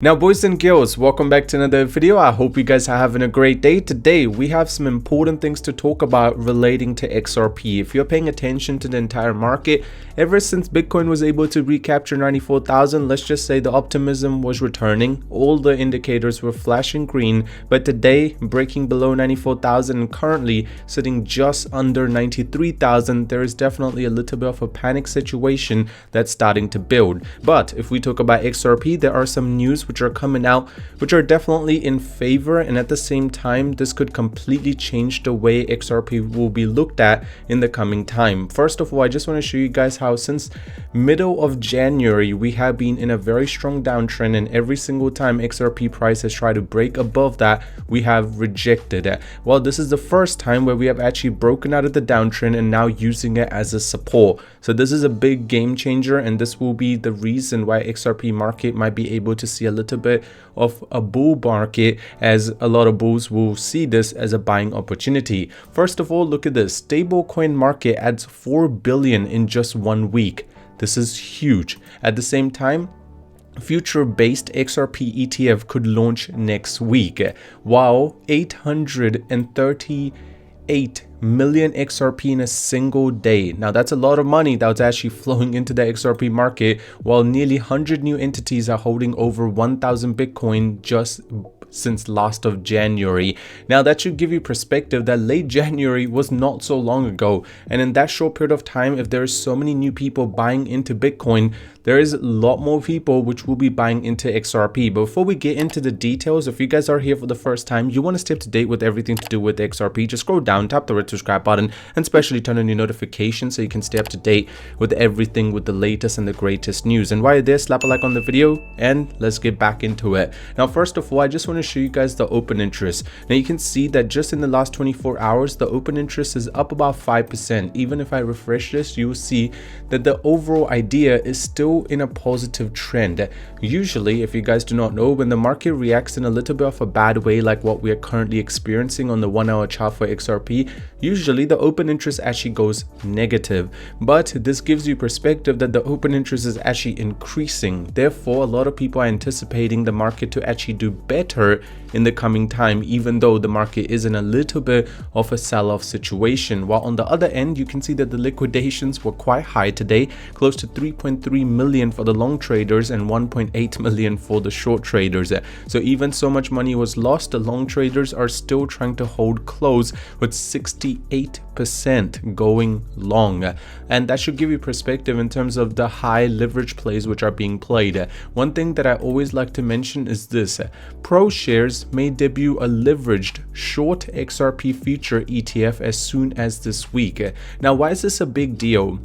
Now boys and girls, welcome back to another video. I hope you guys are having a great day. Today we have some important things to talk about relating to XRP. If you're paying attention to the entire market, ever since Bitcoin was able to recapture 94,000, let's just say the optimism was returning. All the indicators were flashing green, but today breaking below 94,000 and currently sitting just under 93,000, there is definitely a little bit of a panic situation that's starting to build. But if we talk about XRP, there are some news which are coming out which are definitely in favor, and at the same time this could completely change the way XRP will be looked at in the coming time. First of all, I just want to show you guys how since middle of January we have been in a very strong downtrend, and every single time XRP price has tried to break above that, we have rejected it. Well, this is the first time where we have actually broken out of the downtrend and now using it as a support. So this is a big game changer, and this will be the reason why XRP market might be able to see a little bit of a bull market, as a lot of bulls will see this as a buying opportunity. First of all, look at this. Stablecoin market adds 4 billion in just 1 week. This is huge. At the same time, future-based XRP ETF could launch next week, while 838 million XRP in a single day. Now that's a lot of money that's actually flowing into the XRP market, while nearly 100 new entities are holding over 1,000 Bitcoin just since last of January. Now that should give you perspective that late January was not so long ago, and in that short period of time, if there is so many new people buying into Bitcoin, there is a lot more people which will be buying into XRP. But before we get into the details, if you guys are here for the first time, you want to stay up to date with everything to do with XRP, just scroll down, tap the red subscribe button, and especially turn on your notifications so you can stay up to date with everything, with the latest and the greatest news. And while you're there, slap a like on the video and let's get back into it. Now first of all, I just want to show you guys the open interest. Now you can see that just in the last 24 hours the open interest is up about 5%. Even if I refresh this, you will see that the overall idea is still in a positive trend. Usually, if you guys do not know, when the market reacts in a little bit of a bad way like what we are currently experiencing on the 1 hour chart for XRP, usually the open interest actually goes negative. But this gives you perspective that the open interest is actually increasing. Therefore, a lot of people are anticipating the market to actually do better in the coming time, even though the market is in a little bit of a sell-off situation. While on the other end, you can see that the liquidations were quite high today, close to 3.3 million for the long traders and 1.8 million for the short traders. So even so much money was lost, the long traders are still trying to hold close with 68% going long, and that should give you perspective in terms of the high leverage plays which are being played. One thing that I always like to mention is this: Pro Shares may debut a leveraged short XRP future ETF as soon as this week. Now, why is this a big deal?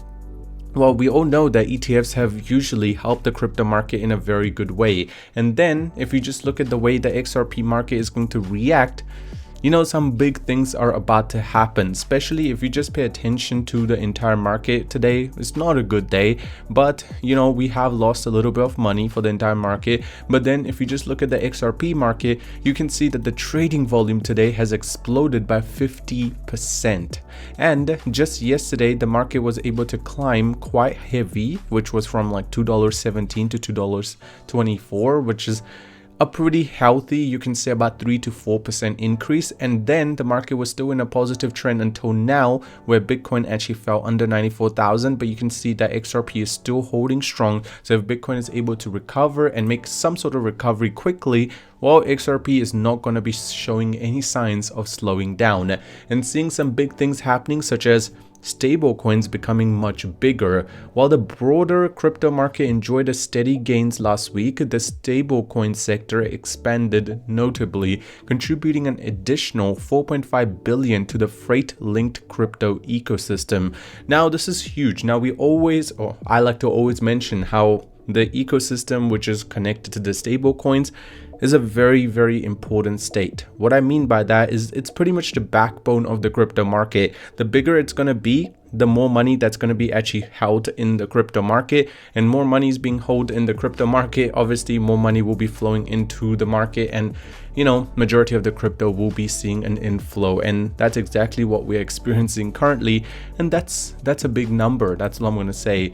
Well, we all know that ETFs have usually helped the crypto market in a very good way. And then if you just look at the way the XRP market is going to react, you know, some big things are about to happen, especially if you just pay attention to the entire market today. It's not a good day, but you know, we have lost a little bit of money for the entire market. But then if you just look at the XRP market, you can see that the trading volume today has exploded by 50%. And just yesterday, the market was able to climb quite heavy, which was from like $2.17 to $2.24, which is a pretty healthy, you can say about 3 to 4% increase. And then the market was still in a positive trend until now, where Bitcoin actually fell under 94,000, but you can see that XRP is still holding strong. So if Bitcoin is able to recover and make some sort of recovery quickly, well, XRP is not going to be showing any signs of slowing down. And seeing some big things happening, such as stablecoins becoming much bigger. While the broader crypto market enjoyed a steady gains last week, the stablecoin sector expanded notably, contributing an additional 4.5 billion to the freight-linked crypto ecosystem. Now, this is huge. Now, I like to always mention how the ecosystem which is connected to the stablecoins is a very, very important state. What I mean by that is it's pretty much the backbone of the crypto market. The bigger it's going to be, the more money that's going to be actually held in the crypto market, and more money is being held in the crypto market, obviously more money will be flowing into the market, and you know, majority of the crypto will be seeing an inflow, and that's exactly what we're experiencing currently. And that's a big number. That's what I'm going to say.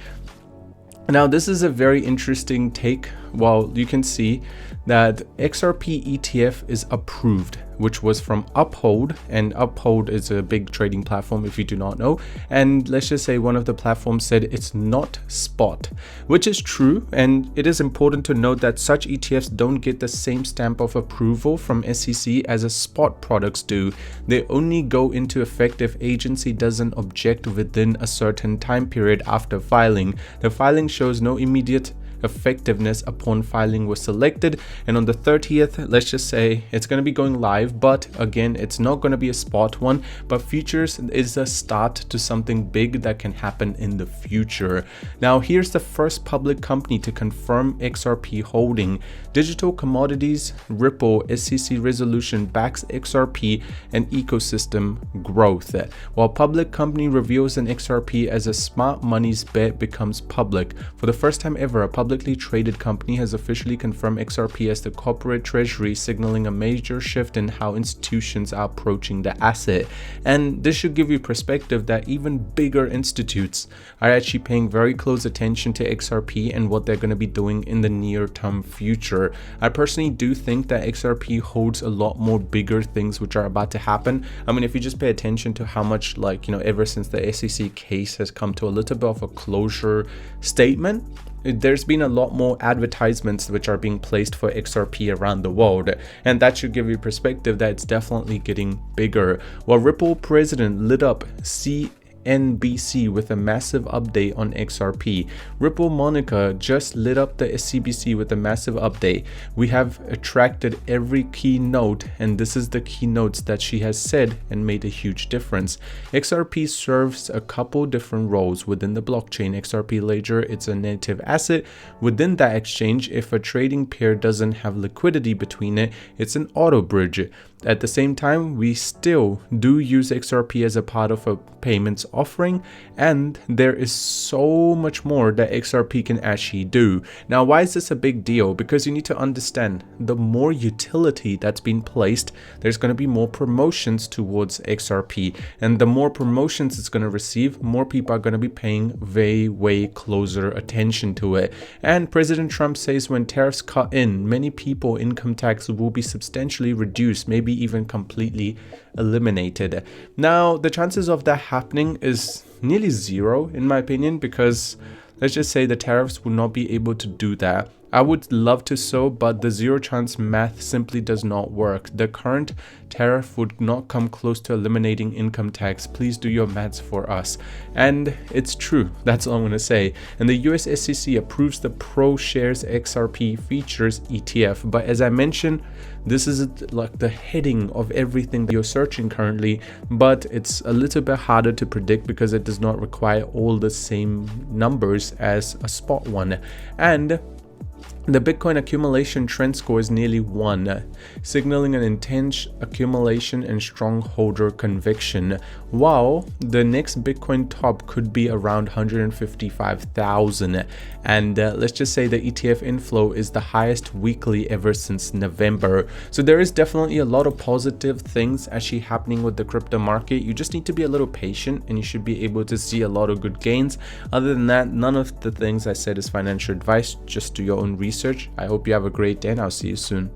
Now, this is a very interesting take. Well, you can see that XRP ETF is approved, which was from Uphold, and Uphold is a big trading platform if you do not know. And let's just say one of the platforms said it's not spot, which is true. And it is important to note that such ETFs don't get the same stamp of approval from SEC as a spot products do. They only go into effect if agency doesn't object within a certain time period after filing. The filing shows no immediate effectiveness upon filing was selected, and on the 30th, let's just say it's going to be going live, but again, it's not going to be a spot one, but futures is a start to something big that can happen in the future. Now, here's the first public company to confirm XRP holding. Digital Commodities Ripple SEC resolution backs XRP and ecosystem growth. While public company reveals an XRP as a smart money's bet becomes public. For the first time ever, a publicly traded company has officially confirmed XRP as the corporate treasury, signaling a major shift in how institutions are approaching the asset. And this should give you perspective that even bigger institutes are actually paying very close attention to XRP and what they're going to be doing in the near-term future. I personally do think that XRP holds a lot more bigger things which are about to happen. I mean, if you just pay attention to how much, like, ever since the SEC case has come to a little bit of a closure statement, there's been a lot more advertisements which are being placed for XRP around the world, and that should give you perspective that it's definitely getting bigger. While Ripple president lit up CNBC with a massive update on XRP. Ripple Monica just lit up the CBC with a massive update. We have attracted every keynote, and this is the keynotes that she has said and made a huge difference. XRP serves a couple different roles within the blockchain. XRP Ledger, it's a native asset within that exchange. If a trading pair doesn't have liquidity between it, it's an auto bridge. At the same time, we still do use XRP as a part of a payments offering, and there is so much more that XRP can actually do. Now, why is this a big deal? Because you need to understand, the more utility that's been placed, there's going to be more promotions towards XRP, and the more promotions it's going to receive, more people are going to be paying way closer attention to it. And President Trump says when tariffs cut in, many people income tax will be substantially reduced, maybe even completely eliminated. Now, the chances of that happening is nearly zero in my opinion, because let's just say the tariffs will not be able to do that. I would love to so, but the zero chance math simply does not work. The current tariff would not come close to eliminating income tax. Please do your maths for us. And it's true, that's all I'm going to say. And the US SEC approves the Pro Shares XRP Features ETF. But as I mentioned, this is like the heading of everything that you're searching currently, but it's a little bit harder to predict because it does not require all the same numbers as a spot one. And the Bitcoin accumulation trend score is nearly 1, signaling an intense accumulation and strong holder conviction, while the next Bitcoin top could be around 155,000. And let's just say the ETF inflow is the highest weekly ever since November. So there is definitely a lot of positive things actually happening with the crypto market. You just need to be a little patient and you should be able to see a lot of good gains. Other than that, none of the things I said is financial advice. Just do your own research. I hope you have a great day and I'll see you soon.